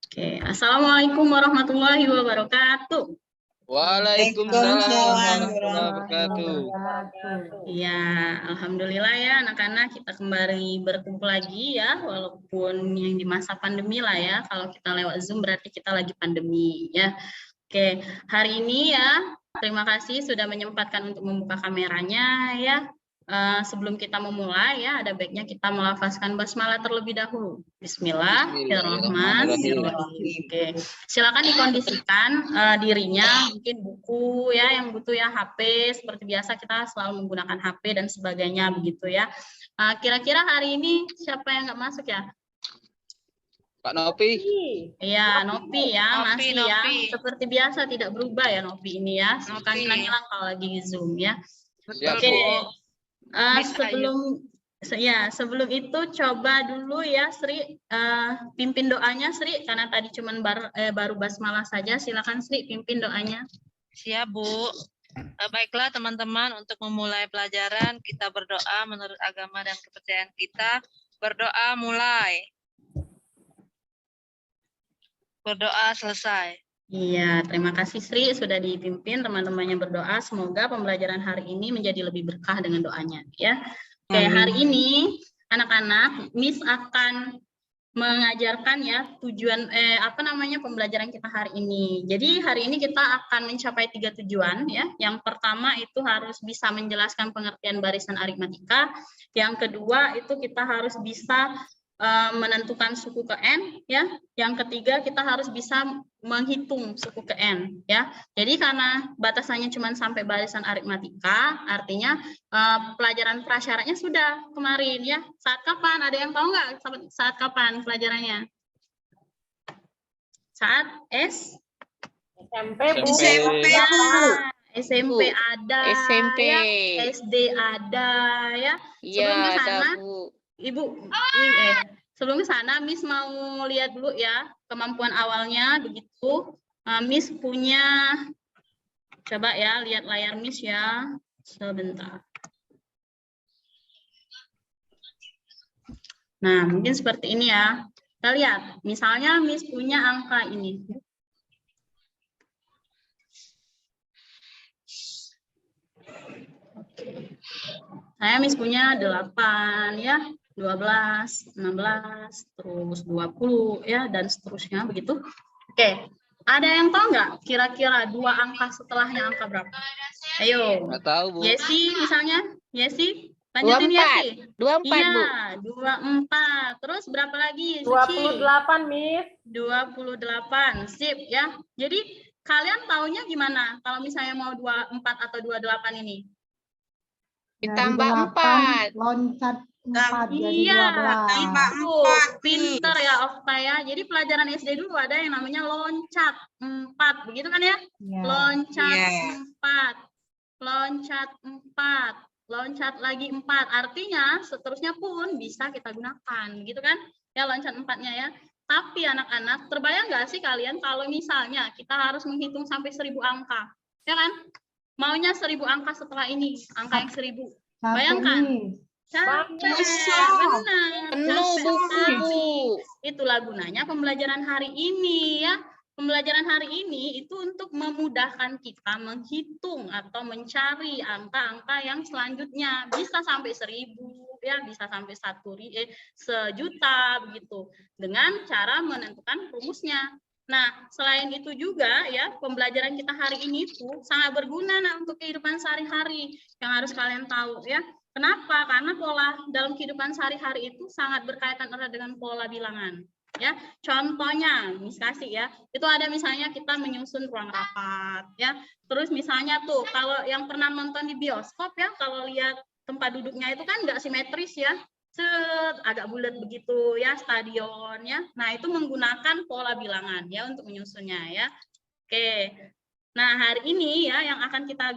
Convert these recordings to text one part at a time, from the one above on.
Oke, Assalamualaikum warahmatullahi wabarakatuh. Waalaikumsalam warahmatullahi wabarakatuh. Ya, alhamdulillah ya anak-anak, kita kembali berkumpul lagi ya, walaupun yang di masa pandemi lah ya. Kalau kita lewat Zoom berarti kita lagi pandemi ya. Oke, hari ini ya, terima kasih sudah menyempatkan untuk membuka kameranya ya. Sebelum kita memulai ya, ada baiknya kita melafazkan basmalah terlebih dahulu. Bismillahirrahmanirrahim. Oke, silakan dikondisikan dirinya, mungkin buku ya, yang butuh ya HP, seperti biasa kita selalu menggunakan HP dan sebagainya begitu ya. Kira-kira hari ini siapa yang nggak masuk ya? Pak Nopi. Iya, Nopi ya, masih ya. Seperti biasa tidak berubah ya Nopi ini ya. Suka ngilang-ngilang kalau lagi Zoom ya. Oke. Sebelum itu coba dulu ya Sri pimpin doanya Sri, karena tadi cuman baru basmalah saja. Silakan Sri pimpin doanya. Siap Bu. Baiklah teman-teman, untuk memulai pelajaran kita berdoa menurut agama dan kepercayaan kita. Berdoa mulai. Berdoa selesai. Iya, terima kasih Sri sudah dipimpin teman-temannya berdoa. Semoga pembelajaran hari ini menjadi lebih berkah dengan doanya ya. Oke, hari ini anak-anak Miss akan mengajarkan ya tujuan pembelajaran kita hari ini. Jadi hari ini kita akan mencapai 3 tujuan ya. Yang pertama itu harus bisa menjelaskan pengertian barisan aritmatika. Yang kedua itu kita harus bisa menentukan suku ke N ya. Yang ketiga kita harus bisa menghitung suku ke N ya. Jadi karena batasannya cuma sampai barisan aritmatika, artinya pelajaran prasyaratnya sudah kemarin ya. Saat kapan? Ada yang tahu nggak saat kapan pelajarannya? Saat SMP. SMP ada, SMP. ya. SD ada ya. Sebelum ke sana, Ibu, sebelum ke sana, Miss mau lihat dulu ya kemampuan awalnya begitu. Miss punya, coba ya lihat layar Miss ya, sebentar. Nah, mungkin seperti ini ya. Kita lihat, misalnya Miss punya angka ini. Saya Miss punya 8 ya. 12, 16, terus 20 ya, dan seterusnya begitu. Oke, ada yang tahu nggak kira-kira 2 angka setelahnya angka berapa? Ayo. Nggak tahu, Bu. Yesi misalnya, Yesi, lanjutin 24. Yesi. 24, iya, Bu. 24. Terus berapa lagi? 28, Miss. 28, sip ya. Jadi kalian taunya gimana kalau misalnya mau 24 atau 28 ini? Ditambah 4. Loncat 4 jadi Iya, 12. pinter ya Okta ya. Jadi pelajaran SD dulu ada yang namanya loncat 4, begitu kan ya? Ya. Loncat 4, loncat 4, loncat lagi 4. Artinya seterusnya pun bisa kita gunakan, gitu kan? Ya loncat 4-nya ya. Tapi anak-anak, terbayang nggak sih kalian kalau misalnya kita harus menghitung sampai 1000 angka, ya kan? Maunya 1000 angka setelah ini, angka yang 1000. Bayangkan. Benar. Penuh buku. Itulah gunanya pembelajaran hari ini ya. Pembelajaran hari ini itu untuk memudahkan kita menghitung atau mencari angka-angka yang selanjutnya. Bisa sampai 1000 ya, bisa sampai 1.000.000 begitu. Dengan cara menentukan rumusnya. Nah, selain itu juga ya, pembelajaran kita hari ini tuh sangat berguna untuk kehidupan sehari-hari yang harus kalian tahu ya. Kenapa? Karena pola dalam kehidupan sehari-hari itu sangat berkaitan erat dengan pola bilangan. Ya, contohnya, misalnya ya, itu ada misalnya kita menyusun ruang rapat, ya. Terus misalnya tuh, kalau yang pernah nonton di bioskop ya, kalau lihat tempat duduknya itu kan nggak simetris ya. Agak bulat begitu ya stadion ya. Nah, itu menggunakan pola bilangan ya untuk menyusunnya ya. Oke. Nah, hari ini ya yang akan kita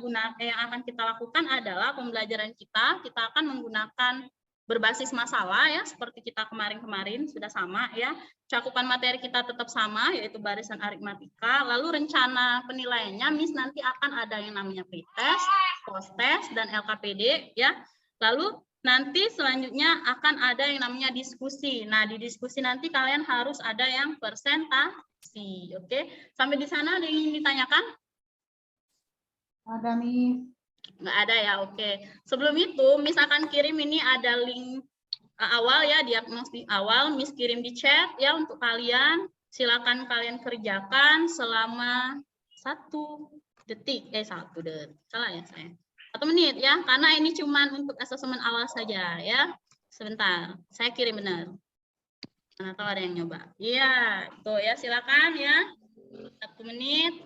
lakukan adalah pembelajaran kita akan menggunakan berbasis masalah ya, seperti kita kemarin-kemarin sudah sama ya. Cakupan materi kita tetap sama, yaitu barisan aritmatika. Lalu rencana penilaiannya Miss nanti akan ada yang namanya pretest, post-test, dan LKPD ya. Lalu nanti selanjutnya akan ada yang namanya diskusi. Nah, di diskusi nanti kalian harus ada yang presentasi. Oke, sampai di sana ada yang ingin ditanyakan? Ada Miss. Nggak ada ya, oke. Sebelum itu, Miss akan kirim ini ada link awal ya, diagnostik awal. Miss kirim di chat ya untuk kalian. Silakan kalian kerjakan selama 1 detik. 1 detik. Salah ya saya. 1 menit ya, karena ini cuma untuk asesmen awal saja ya. Sebentar, saya kirim benar. Mana tahu ada yang nyoba. Iya, tuh ya, silakan ya. 1 menit.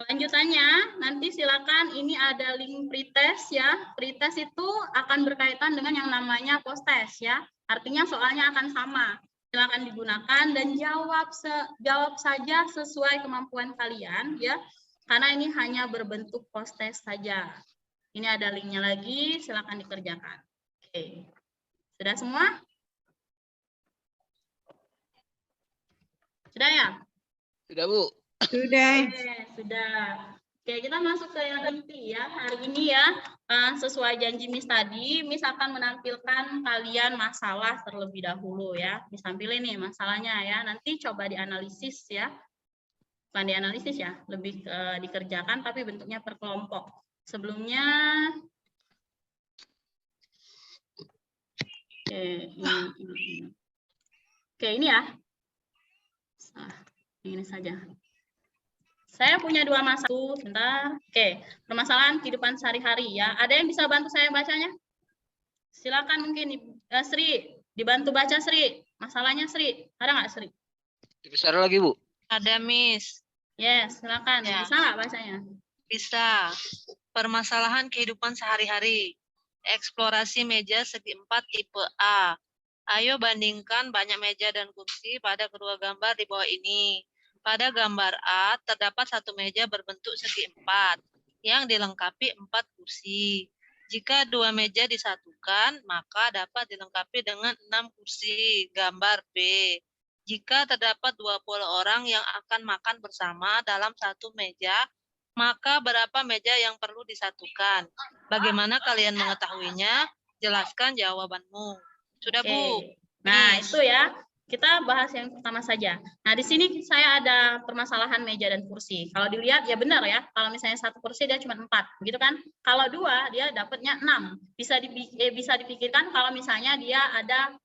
Lanjutannya, nanti silakan ini ada link pretest ya. Pretest itu akan berkaitan dengan yang namanya post-test ya. Artinya soalnya akan sama. Silakan digunakan dan jawab saja sesuai kemampuan kalian ya. Karena ini hanya berbentuk post-test saja. Ini ada linknya lagi, silakan dikerjakan. Oke. Sudah semua? Sudah ya? Sudah, Bu. Sudah. Sudah. Oke, kita masuk ke yang inti ya. Hari ini ya, sesuai janji Miss tadi, Miss akan menampilkan kalian masalah terlebih dahulu ya. Miss tampilin nih masalahnya ya. Nanti coba dianalisis ya. Bukan dianalisis ya, lebih dikerjakan tapi bentuknya per kelompok. Sebelumnya, oke, ini ya. Ini saja. Saya punya 2 masalah, sebentar. Oke, permasalahan kehidupan sehari-hari ya. Ada yang bisa bantu saya bacanya? Silakan mungkin Sri, dibantu baca Sri. Masalahnya Sri, ada nggak Sri? Besar lagi, Bu. Ada, Miss. Yes, silakan. Ya. Bisa nggak bacanya? Bisa. Permasalahan kehidupan sehari-hari. Eksplorasi meja segi 4 tipe A. Ayo bandingkan banyak meja dan kursi pada kedua gambar di bawah ini. Pada gambar A, terdapat 1 meja berbentuk segi 4, yang dilengkapi 4 kursi. Jika 2 meja disatukan, maka dapat dilengkapi dengan 6 kursi. Gambar B. Jika terdapat 20 orang yang akan makan bersama dalam 1 meja, maka berapa meja yang perlu disatukan? Bagaimana kalian mengetahuinya? Jelaskan jawabanmu. Sudah, Bu. Nah, Miss. itu ya. Kita bahas yang pertama saja. Nah, di sini saya ada permasalahan meja dan kursi. Kalau dilihat, ya benar ya. Kalau misalnya 1 kursi dia cuma 4, begitu kan? Kalau 2, dia dapatnya 6. Bisa dipikirkan kalau misalnya dia ada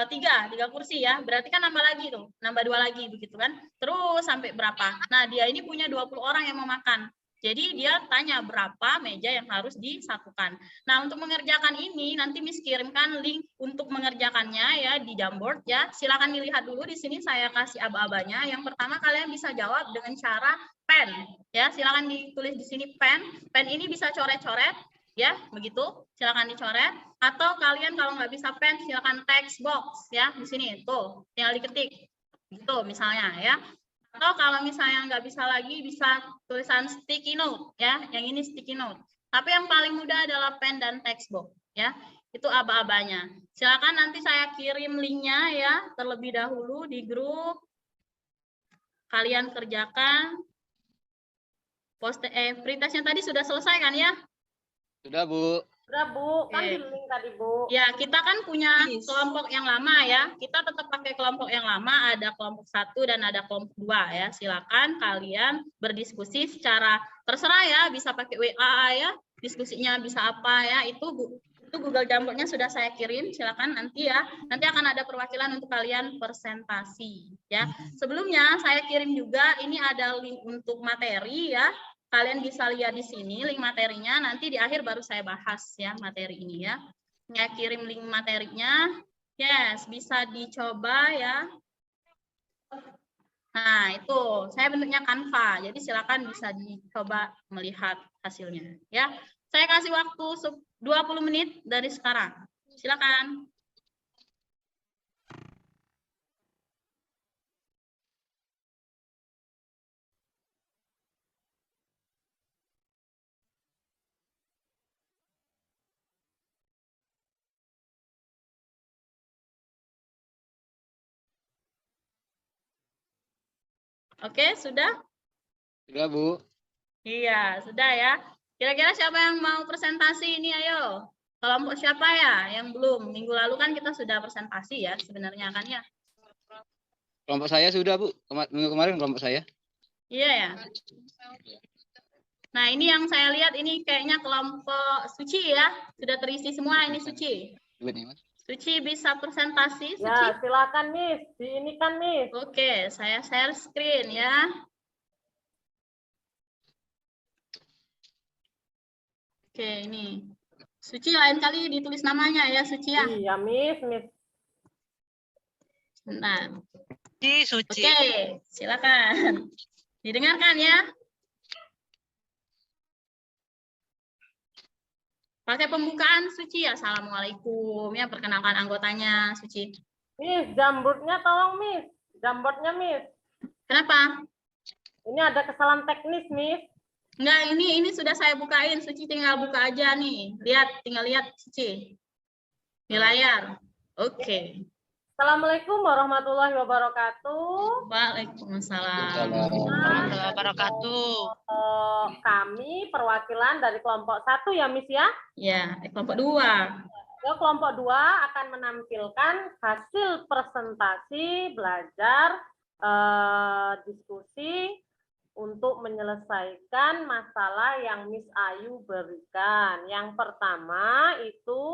3 kursi ya. Berarti kan nambah lagi tuh. Nambah 2 lagi, begitu kan? Terus sampai berapa? Nah, dia ini punya 20 orang yang mau makan. Jadi dia tanya berapa meja yang harus disatukan. Nah, untuk mengerjakan ini nanti Miss kirimkan link untuk mengerjakannya ya di Jamboard ya. Silakan dilihat dulu di sini saya kasih aba-abanya. Yang pertama kalian bisa jawab dengan cara pen ya. Silakan ditulis di sini pen. Pen ini bisa coret-coret ya, begitu. Silakan dicoret atau kalian kalau nggak bisa pen silakan text box ya di sini tuh. Tinggal diketik. Gitu misalnya ya. Atau kalau misalnya nggak bisa lagi, bisa tulisan sticky note ya. Yang ini sticky note. Tapi yang paling mudah adalah pen dan textbook ya. Itu aba-abanya. Silakan nanti saya kirim linknya ya terlebih dahulu di grup. Kalian kerjakan. Pretestnya tadi sudah selesai kan ya? Sudah, Bu. Udah Bu, kan Oke. di link tadi Bu. Ya, kita kan punya kelompok yang lama ya. Kita tetap pakai kelompok yang lama, ada kelompok 1 dan ada kelompok 2 ya. Silakan kalian berdiskusi secara terserah ya, bisa pakai WA ya, diskusinya bisa apa ya. Itu Google Jamboard-nya sudah saya kirim. Silakan nanti ya. Nanti akan ada perwakilan untuk kalian presentasi ya. Sebelumnya saya kirim juga ini ada link untuk materi ya. Kalian bisa lihat di sini link materinya, nanti di akhir baru saya bahas ya materi ini ya. Ya, kirim link materinya. Yes, bisa dicoba ya. Nah, itu saya bentuknya Canva. Jadi silakan bisa dicoba melihat hasilnya ya. Saya kasih waktu 20 menit dari sekarang. Silakan. Oke, sudah? Sudah, Bu. Iya, sudah ya. Kira-kira siapa yang mau presentasi ini? Ayo. Kelompok siapa ya yang belum? Minggu lalu kan kita sudah presentasi ya sebenarnya kan ya. Kelompok saya sudah, Bu. Minggu kemarin kelompok saya. Iya ya. Nah, ini yang saya lihat ini kayaknya kelompok Suci ya. Sudah terisi semua ini Suci. Suci bisa presentasi, Suci? Ya, silakan Miss. Diinikan Miss. Oke, saya share screen ya. Oke, ini. Suci lain kali ditulis namanya ya, Suci ya. Iya, Miss. Bentar. Suci. Oke, silakan. Didengarkan ya. Pakai pembukaan Suci ya. Assalamualaikum ya, perkenalkan anggotanya Suci. Miss, jamboardnya tolong Miss. Jamboardnya Miss. Kenapa? Ini ada kesalahan teknis Miss. Enggak, ini sudah saya bukain. Suci tinggal buka aja nih. Lihat, tinggal lihat Suci. Di layar. Oke. Assalamualaikum warahmatullahi wabarakatuh. Waalaikumsalam. Warahmatullahi wabarakatuh. Kami perwakilan dari kelompok 1 ya Miss ya. Ya, kelompok 2. Kelompok 2 akan menampilkan hasil presentasi belajar diskusi untuk menyelesaikan masalah yang Miss Ayu berikan. Yang pertama itu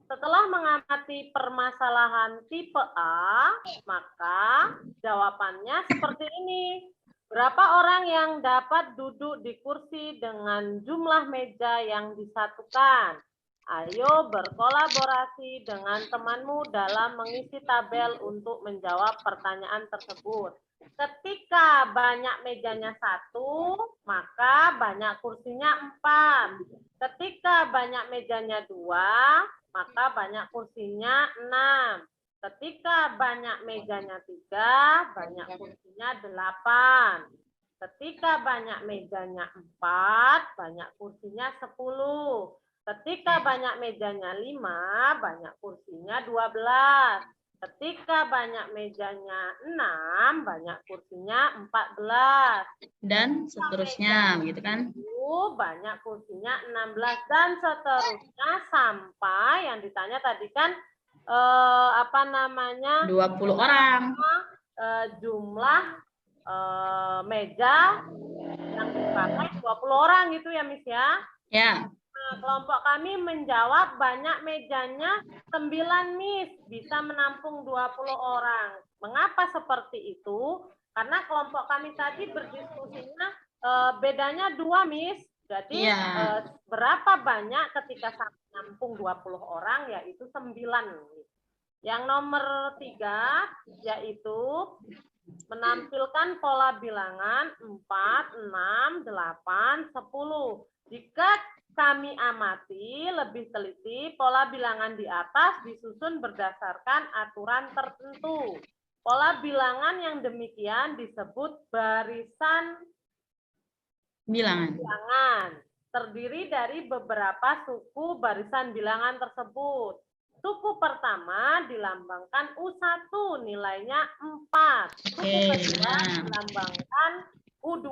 setelah mengamati permasalahan tipe A, maka jawabannya seperti ini. Berapa orang yang dapat duduk di kursi dengan jumlah meja yang disatukan? Ayo berkolaborasi dengan temanmu dalam mengisi tabel untuk menjawab pertanyaan tersebut. Ketika banyak mejanya 1, maka banyak kursinya 4. Ketika banyak mejanya 2, maka banyak kursinya 6. Ketika banyak mejanya 3, banyak kursinya 8. Ketika banyak mejanya 4, banyak kursinya 10. Ketika banyak mejanya 5, banyak kursinya 12. Ketika banyak mejanya 6, banyak kursinya 14. Dan seterusnya, begitu kan? Banyak kursinya 16 dan seterusnya sampai yang ditanya tadi kan 20 orang. Jumlah meja yang dipakai 20 orang gitu ya Miss ya. Ya. Nah, kelompok kami menjawab banyak mejanya 9 Miss, bisa menampung 20 orang. Mengapa seperti itu? Karena kelompok kami tadi berdiskusinya bedanya 2 Miss. Jadi berapa banyak ketika menampung 20 orang yaitu 9. Yang nomor 3 yaitu menampilkan pola bilangan 4, 6, 8, 10. Jika kami amati lebih teliti, pola bilangan di atas disusun berdasarkan aturan tertentu. Pola bilangan yang demikian disebut barisan bilangan. Terdiri dari beberapa suku barisan bilangan tersebut. Suku pertama dilambangkan U1, nilainya 4. Suku kedua dilambangkan U2,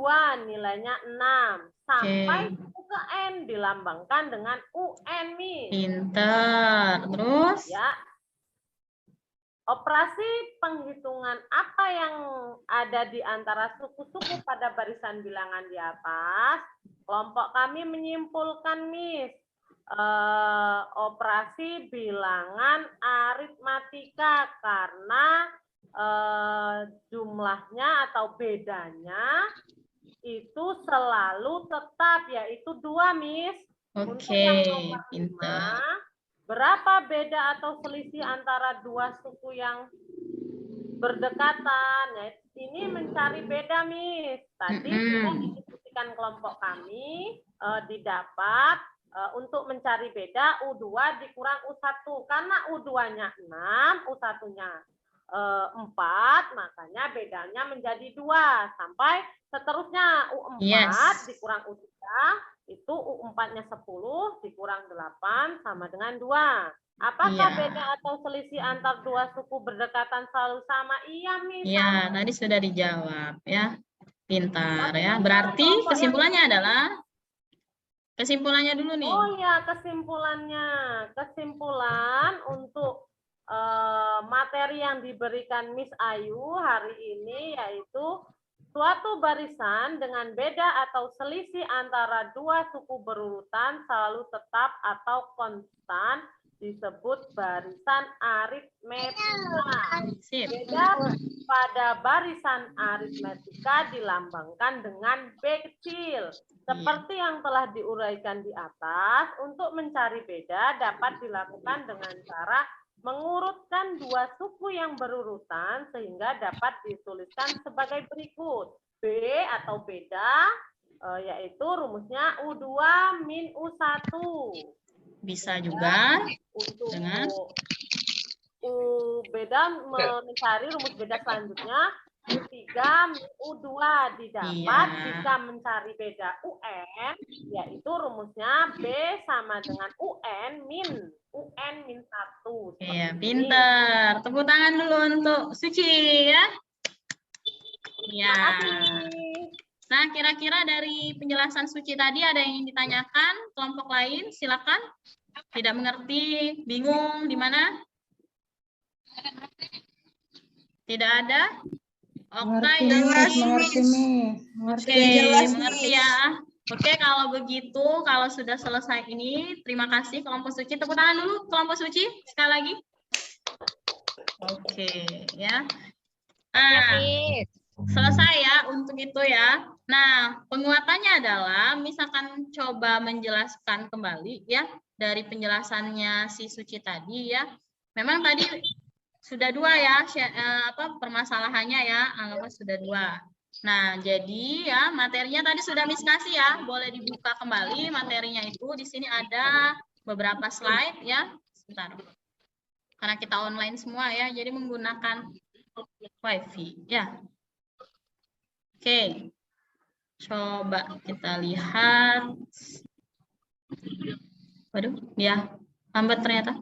nilainya 6. Sampai suku ke N dilambangkan dengan UN, Miss. Pinter. Terus? Ya. Operasi penghitungan apa yang ada di antara suku-suku pada barisan bilangan di atas? Kelompok kami menyimpulkan, Miss, operasi bilangan aritmatika karena jumlahnya atau bedanya itu selalu tetap, yaitu 2, Miss. Untuk yang nomor 5, berapa beda atau selisih antara 2 suku yang berdekatan? Ya, ini mencari beda, Miss. Tadi sudah didiskusikan kelompok kami, didapat untuk mencari beda U2 dikurang U1. Karena U2-nya 6, U1-nya 4, makanya bedanya menjadi 2. Sampai seterusnya U4 dikurang U3, itu U4-nya 10 dikurang 8 sama dengan 2. Apakah beda atau selisih antar 2 suku berdekatan selalu sama? Iya, Miss. Iya, tadi sudah dijawab ya. Pintar ya. Berarti kesimpulannya adalah Kesimpulannya dulu nih. Oh ya, kesimpulannya. Kesimpulan untuk materi yang diberikan Miss Ayu hari ini yaitu suatu barisan dengan beda atau selisih antara dua suku berurutan selalu tetap atau konstan disebut barisan aritmetika. Sip. Beda pada barisan aritmetika dilambangkan dengan B kecil. Seperti yang telah diuraikan di atas, untuk mencari beda dapat dilakukan dengan cara mengurutkan dua suku yang berurutan sehingga dapat dituliskan sebagai berikut. B atau beda, yaitu rumusnya U2 min U1. Bisa juga Untuk dengan beda mencari rumus beda selanjutnya U3 min U2 didapat Iya. jika mencari beda UN yaitu rumusnya B sama dengan UN min 1. Iya, pinter. Tepuk tangan dulu untuk Suci ya. Ya. Makasih. Nah, kira-kira dari penjelasan Suci tadi ada yang ingin ditanyakan? Kelompok lain, silakan. Tidak mengerti, bingung di mana? Tidak ada? Oke, jelas. Oke, mengerti ya. Oke, kalau begitu, kalau sudah selesai ini, terima kasih kelompok Suci. Tepuk tangan dulu kelompok Suci, sekali lagi. Oke, ya. Nah, selesai ya untuk itu ya. Nah, penguatannya adalah, misalkan coba menjelaskan kembali ya, dari penjelasannya si Suci tadi ya. Memang tadi sudah dua ya, permasalahannya ya, anggapnya sudah dua. Nah, jadi ya materinya tadi sudah Miss kasih ya, boleh dibuka kembali materinya itu. Di sini ada beberapa slide ya. Sebentar. Karena kita online semua ya, jadi menggunakan WiFi ya. Oke. Coba kita lihat. Waduh, ya lambat ternyata.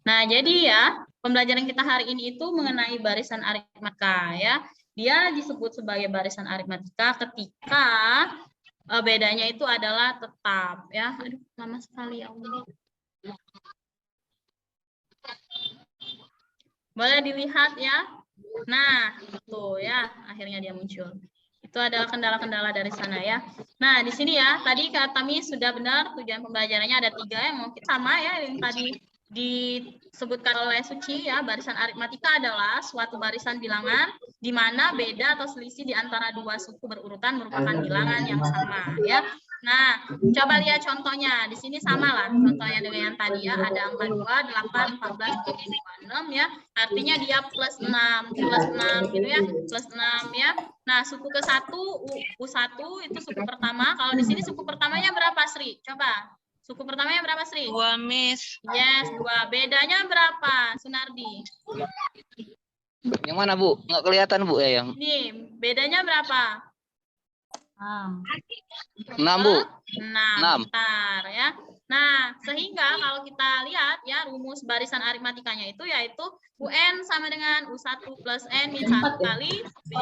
Nah, jadi ya, pembelajaran kita hari ini itu mengenai barisan aritmatika ya. Dia disebut sebagai barisan aritmatika ketika bedanya itu adalah tetap ya. Aduh, lama sekali ya Allah. Boleh dilihat ya. Nah, tuh ya, akhirnya dia muncul. Itu adalah kendala-kendala dari sana ya. Nah, di sini ya, tadi kata Miss sudah benar, tujuan pembelajarannya ada 3 yang mungkin sama ya, yang tadi disebutkan oleh Suci ya. Barisan aritmatika adalah suatu barisan bilangan di mana beda atau selisih di antara dua suku berurutan merupakan bilangan yang sama ya. Nah, coba lihat contohnya. Di sini sama lah contohnya dengan yang tadi ya. Ada angka 2, 8, 14, 26 ya. Artinya dia plus 6 gitu ya. Plus 6 ya. Nah, suku ke-1 U1 itu suku pertama. Kalau di sini suku pertamanya berapa, Sri? Coba. Suku pertamanya berapa, Sri? 2, Miss. Yes, 2. Bedanya berapa, Sunardi? Yang mana, Bu? Nggak kelihatan, Bu, ya yang. Nih, bedanya berapa? 6, Bu. 6. Bentar ya. Nah, sehingga kalau kita lihat ya rumus barisan aritmatikanya itu yaitu UN sama dengan U1 plus N min 1 kali B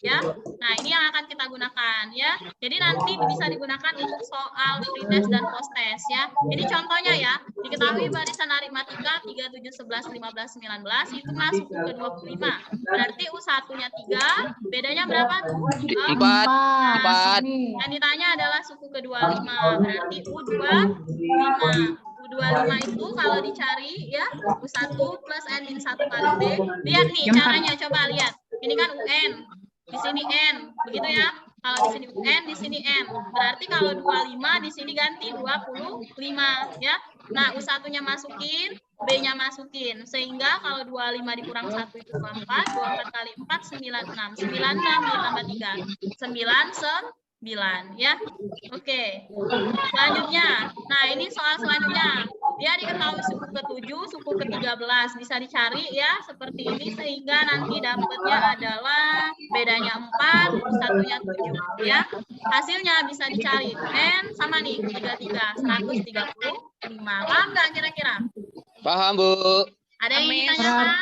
ya. Nah, ini yang akan kita gunakan ya. Jadi nanti bisa digunakan untuk soal pretest dan post test ya. Ini contohnya ya. Diketahui barisan aritmatika 3, 7, 11, 15, 19 itu masuk ke 25. Berarti U1-nya 3, bedanya berapa tuh? 4. Yang ditanya adalah suku ke-25. Berarti U25. U25 itu kalau dicari ya U1 plus N min 1 kali B. Lihat nih caranya, coba lihat. Ini kan UN, di sini N, begitu ya. Kalau di sini UN, di sini N. Berarti kalau 25 di sini ganti 25 ya. Nah, U1-nya masukin, B-nya masukin. Sehingga kalau 25 dikurang 1 itu 24, 24 kali 4 96. 96 ditambah 3. 9 ya. Oke. Selanjutnya. Nah, ini soal selanjutnya. Dia diketahui suku ke-7, suku ke-13 bisa dicari ya seperti ini sehingga nanti dapatnya adalah bedanya 4, satunya 7 ya. Hasilnya bisa dicari. N sama nih 33, 135. Paham nggak kira-kira? Paham, Bu. Ada yang ditanyakan?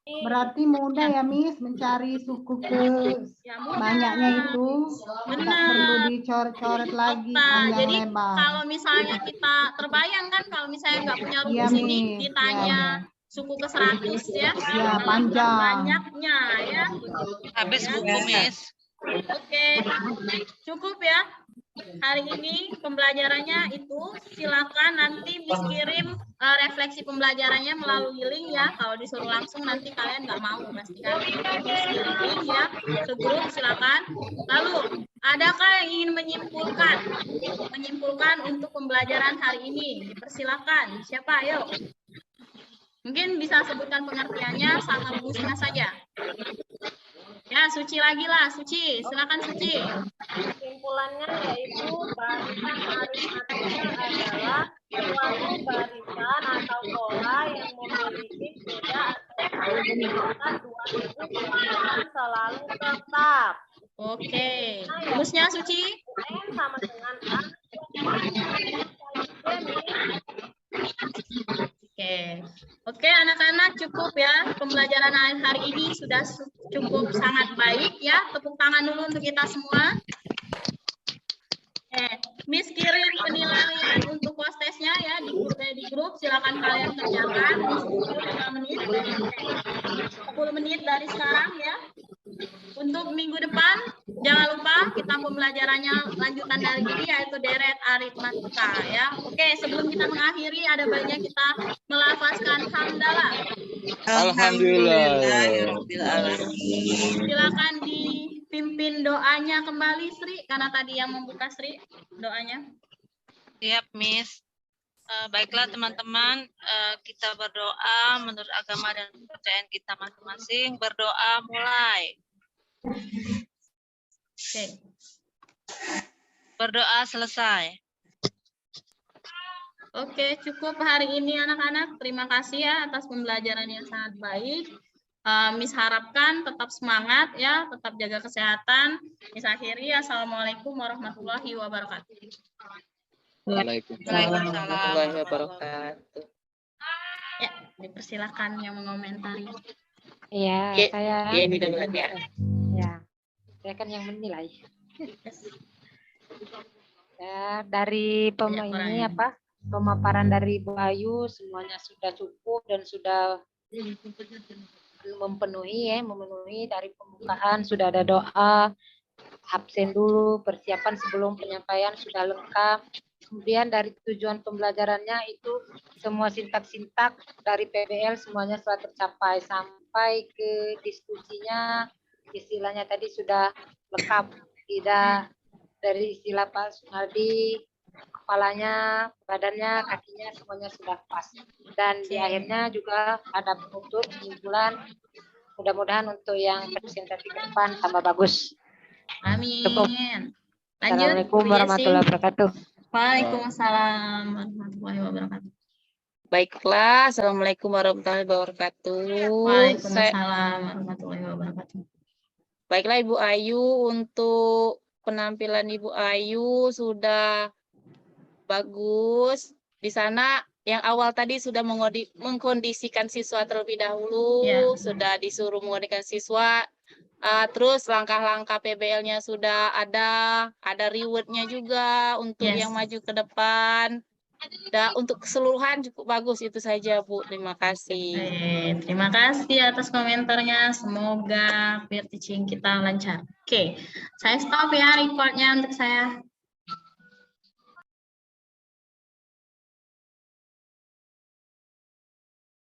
Berarti mudah ya Miss mencari suku ke Ya, mudah. banyaknya itu. Nggak Benar. perlu dicoret-coret lagi Okta, panjang jadi lebar. kalau misalnya kita terbayang kan kalau misalnya nggak punya Iya, rumus ini Miss. ditanya Iya, suku ke 100 ya, Ya, kalau panjang. banyaknya ya. Habis buku, Miss. Oke, cukup ya. Hari ini pembelajarannya itu silakan nanti Miss kirim refleksi pembelajarannya melalui link ya. Kalau disuruh langsung nanti kalian nggak mau pasti kan. Miss kirim link ya ke grup silakan. Lalu adakah yang ingin menyimpulkan untuk pembelajaran hari ini? Dipersilakan. Siapa? Ayo. Mungkin bisa sebutkan pengertiannya sama rumusnya saja. Ya, Suci lagi lah, Suci. Silakan Suci. Kesimpulannya yaitu barisan aritmatika adalah suatu barisan atau pola yang memiliki beda atau terdapat dua sudut yang selalu tetap. Oke. Rumusnya Suci? N sama dengan A. Oke, anak-anak cukup ya. Pembelajaran hari ini sudah cukup sangat baik ya. Tepuk tangan dulu untuk kita semua. Miss kirim penilaian untuk post testnya ya di grup. Silakan kalian kerjakan 10 menit. 10 menit dari sekarang ya. Untuk minggu depan, jangan lupa kita pembelajarannya lanjutan dari ini yaitu deret aritmatika ya. Oke, sebelum kita mengakhiri ada baiknya kita melafazkan hamdalah. Alhamdulillah. Silakan dipimpin doanya kembali Sri karena tadi yang membuka Sri doanya. Siap, Miss. Baiklah teman-teman, kita berdoa menurut agama dan kepercayaan kita masing-masing. Berdoa mulai. Oke. Berdoa selesai. Oke, cukup hari ini anak-anak. Terima kasih ya atas pembelajaran yang sangat baik. Miss harapkan tetap semangat ya, tetap jaga kesehatan. Miss akhiri, assalamualaikum warahmatullahi wabarakatuh. Waalaikumsalam warahmatullahi wabarakatuh. Ya, dipersilakan yang mengomentari. Iya, Ya, saya ya, ini dulu ya. ya, saya kan yang menilai. Ya, dari ini apa pemaparan dari Bu Ayu semuanya sudah cukup dan sudah memenuhi dari pembukaan sudah ada doa, absen dulu, persiapan sebelum penyampaian sudah lengkap. Kemudian dari tujuan pembelajarannya itu semua sintak-sintak dari PBL semuanya sudah tercapai sampai ke diskusinya istilahnya tadi sudah lengkap, tidak dari istilah Pak Sunardi kepalanya, badannya, kakinya semuanya sudah pas. Dan di akhirnya juga ada penutup kesimpulan. Mudah-mudahan untuk yang presentasi ke depan tambah bagus. Amin. Cukup. Lanjut. Assalamualaikum Bu warahmatullahi Yesi. wabarakatuh. Waalaikumsalam warahmatullahi wabarakatuh. Baiklah, Assalamualaikum warahmatullahi wabarakatuh. Waalaikumsalam warahmatullahi wabarakatuh. Baiklah Ibu Ayu, untuk penampilan Ibu Ayu sudah bagus. Di sana yang awal tadi sudah mengkondisikan siswa terlebih dahulu, Ya. sudah disuruh mengkondisikan siswa. Terus langkah-langkah PBL-nya sudah ada reward-nya juga untuk Yes. yang maju ke depan. Dan untuk keseluruhan cukup bagus itu saja Bu. Terima kasih. Terima kasih atas komentarnya. Semoga peer teaching kita lancar. Oke, saya stop ya recordnya untuk saya.